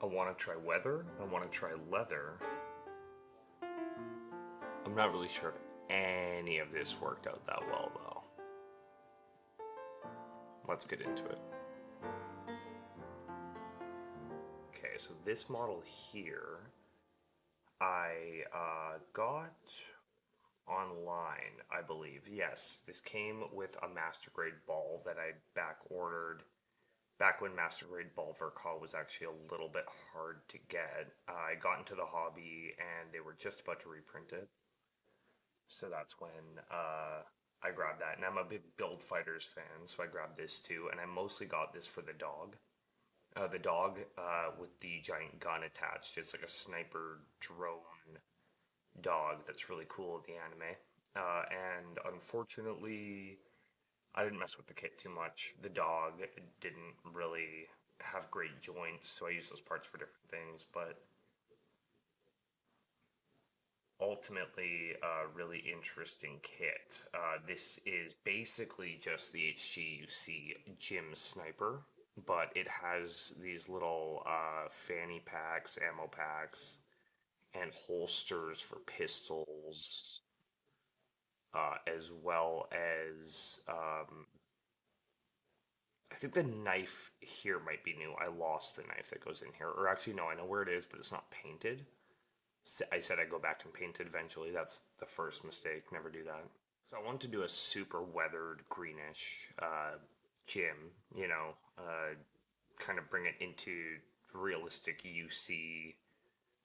I want to try weather. I want to try leather. I'm not really sure if any of this worked out that well, though. Let's get into it. Okay, so this model here, I got online, I believe. Yes, this came with a master grade ball that I back ordered back when master grade ball Vercal was actually a little bit hard to get. I got into the hobby and they were just about to reprint it. So that's when I grabbed that. And I'm a big Build Fighters fan, so I grabbed this too. And I mostly got this for the dog. The dog with the giant gun attached. It's like a sniper drone dog that's really cool in the anime. And unfortunately, I didn't mess with the kit too much. The dog didn't really have great joints, so I used those parts for different things. But ultimately, a really interesting kit. This is basically just the HGUC Gym Sniper, but it has these little fanny packs, ammo packs, and holsters for pistols, as well as I think the knife here might be new. I lost the knife that goes in here, or actually no, I know where it is, but it's not painted. I said I'd go back and paint it eventually. That's the first mistake. Never do that. So I wanted to do a super weathered greenish gym, kind of bring it into realistic UC,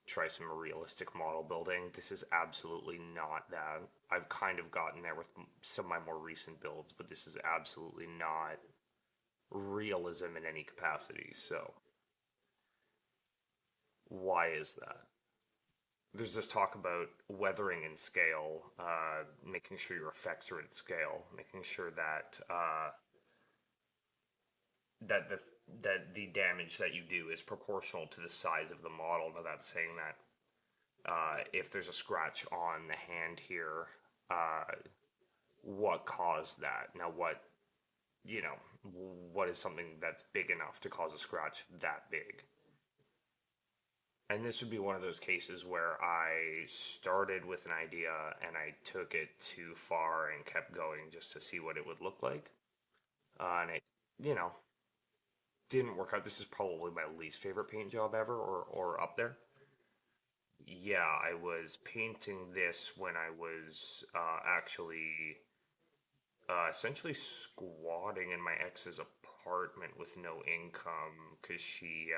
try some realistic model building. This is absolutely not that. I've kind of gotten there with some of my more recent builds, but this is absolutely not realism in any capacity. So why is that? There's this talk about weathering in scale, making sure your effects are at scale, making sure that that the the damage that you do is proportional to the size of the model. Now that's saying that if there's a scratch on the hand here, uh, what caused that? Now you know what is something that's big enough to cause a scratch that big? And this would be one of those cases where I started with an idea and I took it too far and kept going just to see what it would look like. And it, you know, didn't work out. This is probably my least favorite paint job ever, or up there. Yeah, I was painting this when I was actually essentially squatting in my ex's apartment with no income because she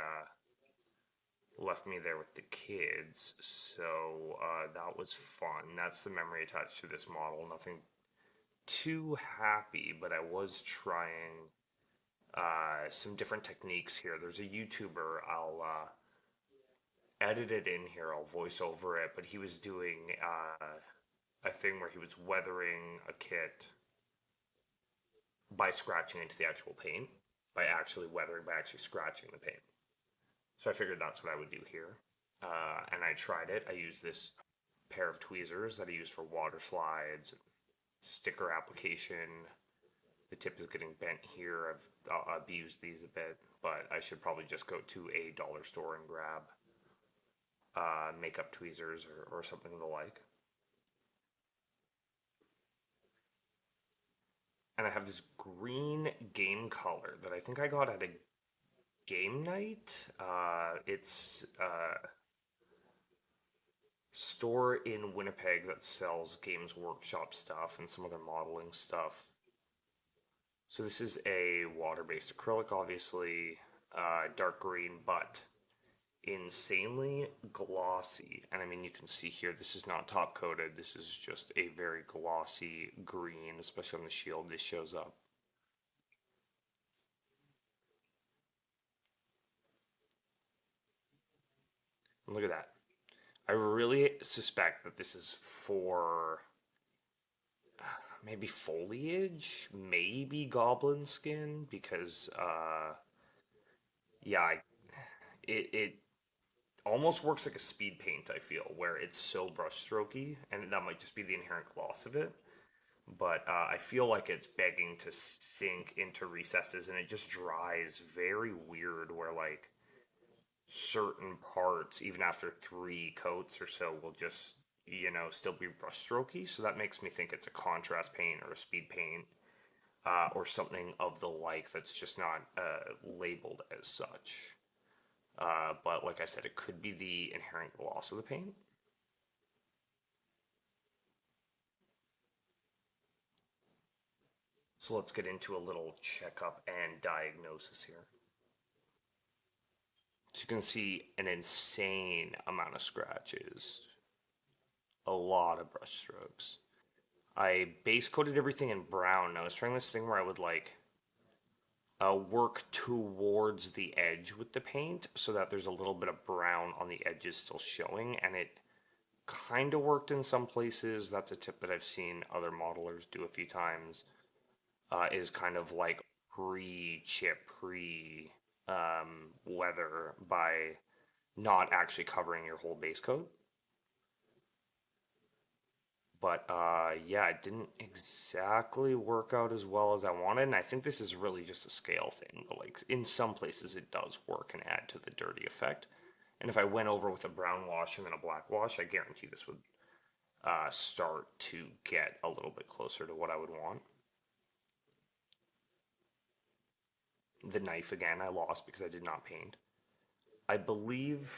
left me there with the kids. So that was fun. That's the memory attached to this model. Nothing too happy, but I was trying some different techniques here. There's a YouTuber, I'll edit it in here, I'll voice over it, but he was doing a thing where he was weathering a kit by scratching into the actual paint, by actually weathering, by actually scratching the paint. So I figured that's what I would do here. And I tried it. I used this pair of tweezers that I use for water slides, sticker application. The tip is getting bent here. I've abused these a bit, but I should probably just go to a dollar store and grab makeup tweezers or something of the like. And I have this green game color that I think I got at a game night. It's store in Winnipeg that sells Games Workshop stuff and some other modeling stuff. So this is a water-based acrylic, obviously, dark green, but insanely glossy. And I mean, you can see here, this is not top coated. This is just a very glossy green, especially on the shield. This shows up. Look at that. I really suspect that this is for maybe foliage, maybe goblin skin, because yeah, it almost works like a speed paint, I feel, where it's so brushstrokey, and that might just be the inherent gloss of it. But I feel like it's begging to sink into recesses, and it just dries very weird, where like certain parts, even after 3 coats or so, will just, still be brushstrokey. So that makes me think it's a contrast paint or a speed paint, or something of the like that's just not labeled as such. But like I said, it could be the inherent gloss of the paint. So let's get into a little checkup and diagnosis here. So you can see an insane amount of scratches, a lot of brush strokes. I base coated everything in brown. I was trying this thing where I would like work towards the edge with the paint so that there's a little bit of brown on the edges still showing, and it kind of worked in some places. That's a tip that I've seen other modelers do a few times. Is kind of like pre-chip, weather by not actually covering your whole base coat. But yeah, it didn't exactly work out as well as I wanted, and I think this is really just a scale thing. But like in some places, it does work and add to the dirty effect. And if I went over with a brown wash and then a black wash, I guarantee this would start to get a little bit closer to what I would want. The knife again, I lost because I did not paint. I believe,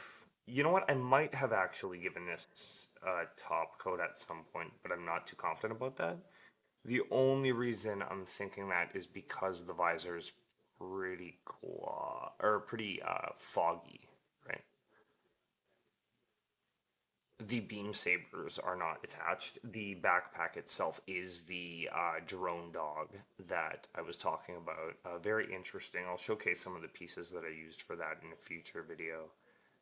you know what? I might have actually given this top coat at some point, but I'm not too confident about that. The only reason I'm thinking that is because the visor is pretty or pretty foggy, right? The beam sabers are not attached. The backpack itself is the drone dog that I was talking about. Very interesting. I'll showcase some of the pieces that I used for that in a future video.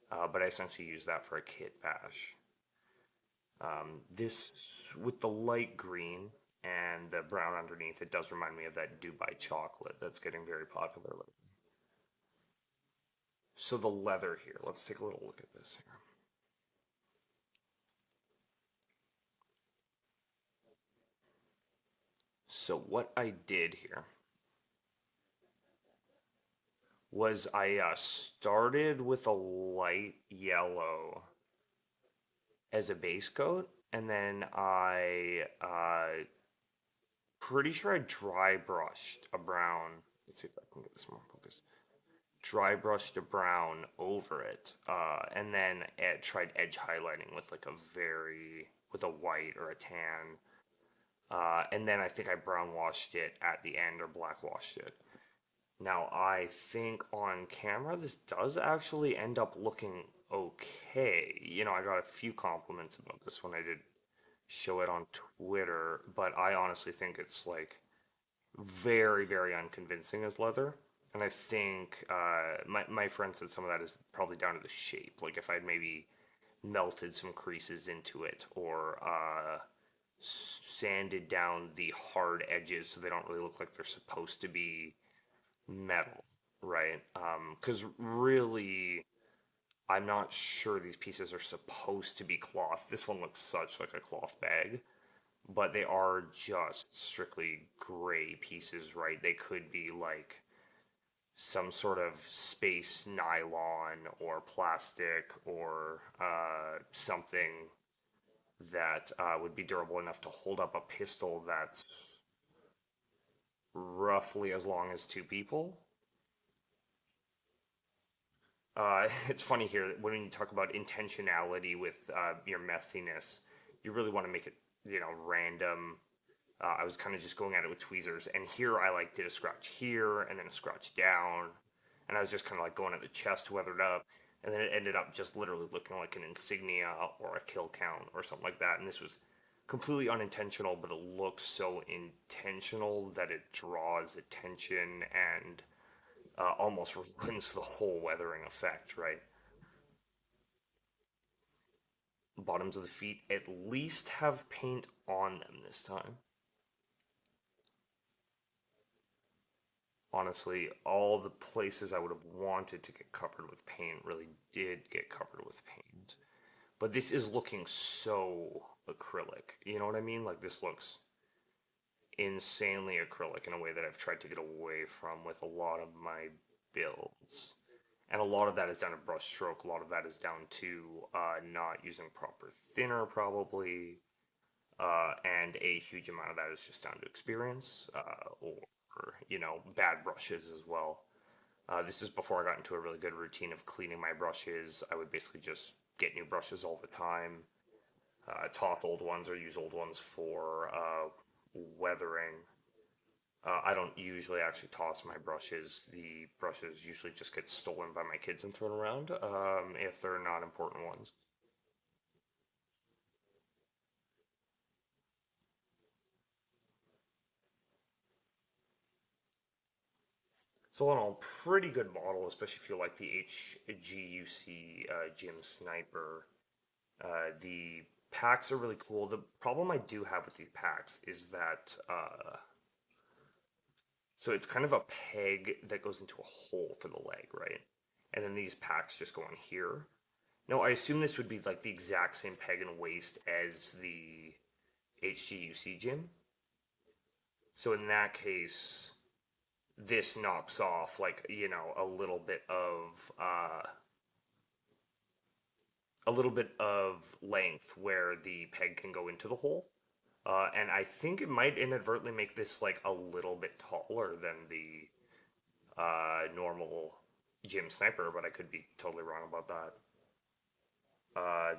But I essentially used that for a kit bash. This, with the light green and the brown underneath, it does remind me of that Dubai chocolate that's getting very popular lately. So the leather here, let's take a little look at this here. So what I did here was I started with a light yellow as a base coat, and then I pretty sure I dry brushed a brown. Let's see if I can get this more focused. Dry brushed a brown over it, and then tried edge highlighting with like with a white or a tan, and then I think I brown washed it at the end or black washed it. Now I think on camera this does actually end up looking okay. I got a few compliments about this when I did show it on Twitter, but I honestly think it's like very, very unconvincing as leather. And I think my friend said some of that is probably down to the shape. Like if I'd maybe melted some creases into it or sanded down the hard edges so they don't really look like they're supposed to be metal, right? Because really, I'm not sure these pieces are supposed to be cloth. This one looks such like a cloth bag, but they are just strictly gray pieces, right? They could be like some sort of space nylon or plastic or something that would be durable enough to hold up a pistol that's roughly as long as 2 people. It's funny here when you talk about intentionality with your messiness, you really want to make it, random. I was kind of just going at it with tweezers, and here I like did a scratch here and then a scratch down, and I was just kind of like going at the chest, weathered up, and then it ended up just literally looking like an insignia or a kill count or something like that. And this was completely unintentional, but it looks so intentional that it draws attention and almost ruins the whole weathering effect, right? Bottoms of the feet at least have paint on them this time. Honestly, all the places I would have wanted to get covered with paint really did get covered with paint. But this is looking so acrylic. You know what I mean? Like this looks insanely acrylic in a way that I've tried to get away from with a lot of my builds. And a lot of that is down to brush stroke. A lot of that is down to not using proper thinner, probably. And a huge amount of that is just down to experience or, bad brushes as well. This is before I got into a really good routine of cleaning my brushes. I would basically just get new brushes all the time, toss old ones or use old ones for weathering. I don't usually actually toss my brushes. The brushes usually just get stolen by my kids and thrown around if they're not important ones. So all in all, pretty good model, especially if you like the HGUC Gym Sniper. The packs are really cool. The problem I do have with these packs is that so it's kind of a peg that goes into a hole for the leg, right? And then these packs just go on here. Now, I assume this would be like the exact same peg and waist as the HGUC gym. So in that case, this knocks off like, a little bit of length where the peg can go into the hole. And I think it might inadvertently make this like a little bit taller than the normal gym sniper, but I could be totally wrong about that.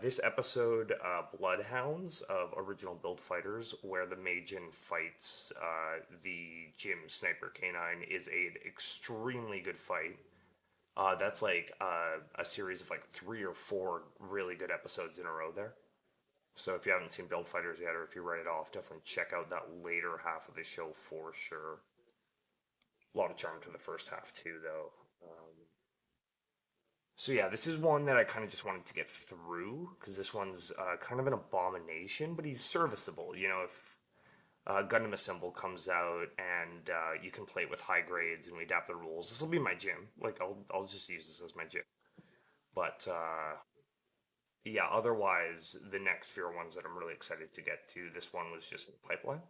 This episode, Bloodhounds of Original Build Fighters, where the Meijin fights the gym sniper canine, is an extremely good fight. That's like a series of like 3 or 4 really good episodes in a row there. So if you haven't seen Build Fighters yet, or if you write it off, definitely check out that later half of the show for sure. A lot of charm to the first half too, though. So yeah, this is one that I kind of just wanted to get through because this one's kind of an abomination, but he's serviceable. If Gundam Assemble comes out and you can play it with high grades and we adapt the rules, this will be my gym. Like I'll just use this as my gym. But yeah, otherwise the next few are ones that I'm really excited to get to. This one was just in the pipeline.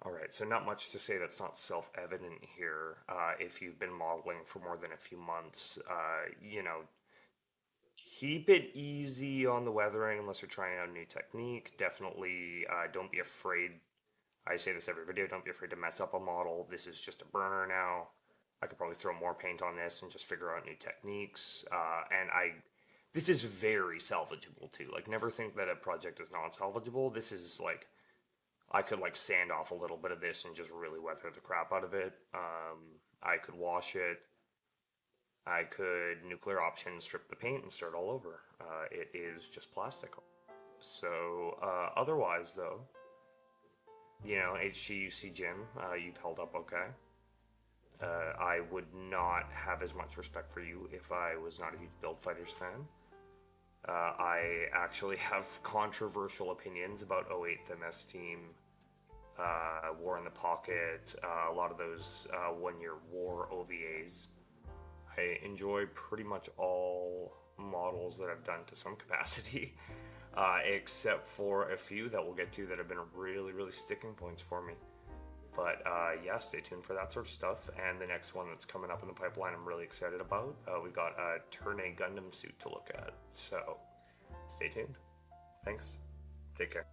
All right, so not much to say that's not self-evident here. If you've been modeling for more than a few months, keep it easy on the weathering unless you're trying out a new technique. Definitely don't be afraid. I say this every video, don't be afraid to mess up a model. This is just a burner now. I could probably throw more paint on this and just figure out new techniques. This is very salvageable too. Like, never think that a project is not salvageable. This is like, I could like sand off a little bit of this and just really weather the crap out of it. I could wash it. I could nuclear option, strip the paint, and start all over. It is just plastic. So otherwise, though, HGUC Gym, you've held up okay. I would not have as much respect for you if I was not a huge Build Fighters fan. I actually have controversial opinions about 08th MS Team, War in the Pocket, a lot of those one-year war OVAs. I enjoy pretty much all models that I've done to some capacity, except for a few that we'll get to that have been really, really sticking points for me. But yeah, stay tuned for that sort of stuff. And the next one that's coming up in the pipeline, I'm really excited about. We've got a Turn A Gundam suit to look at. So stay tuned. Thanks. Take care.